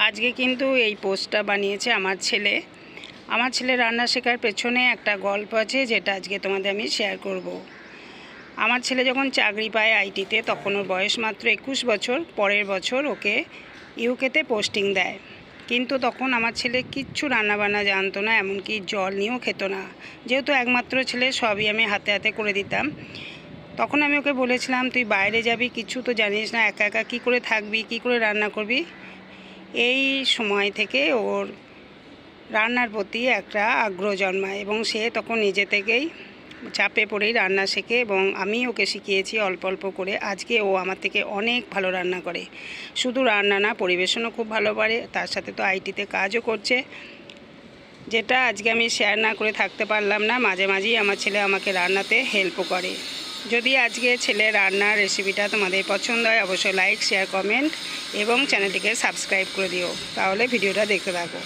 আজকে কিন্তু এই পোস্টটা বানিয়েছে আমার ছেলে। আমার ছেলে রান্না শেখার পেছনে একটা গল্প আছে, যেটা আজকে তোমাদের আমি শেয়ার করব। আমার ছেলে যখন চাকরি পায় আইটিতে, তখন ওর বয়স মাত্র 21 বছর। পরের বছর ওকে ইউকেতে পোস্টিং দেয়। কিন্তু তখন আমার ছেলে কিচ্ছু রান্নাবান্না জানতো না, এমনকি জল নিয়েও খেত না। যেহেতু একমাত্র ছেলে, সবই আমি হাতে হাতে করে দিতাম। তখন আমি ওকে বলেছিলাম, তুই বাইরে যাবি, কিছু তো জানিস না, একা একা কী করে থাকবি, কী করে রান্না করবি। এই সময় থেকে ওর রান্নার প্রতি একটা আগ্রহ জন্মায় এবং সে তখন নিজে থেকেই চাপে পড়েই রান্না শেখে এবং আমি ওকে শিখিয়েছি অল্প অল্প করে। আজকে ও আমার থেকে অনেক ভালো রান্না করে। শুধু রান্না না, পরিবেশনও খুব ভালো পারে। তার সাথে তো আইটিতে কাজও করছে, যেটা আজকে আমি শেয়ার না করে থাকতে পারলাম না। মাঝে মাঝেই আমার ছেলে আমাকে রান্নাতে হেল্পও করে। যদি আজকে ছেলের রান্নার রেসিপিটা তোমাদের পছন্দ হয়, অবশ্যই লাইক, শেয়ার, কমেন্ট এবং চ্যানেলটিকে সাবস্ক্রাইব করে দিও। তাহলে ভিডিওটা দেখতে থাকো।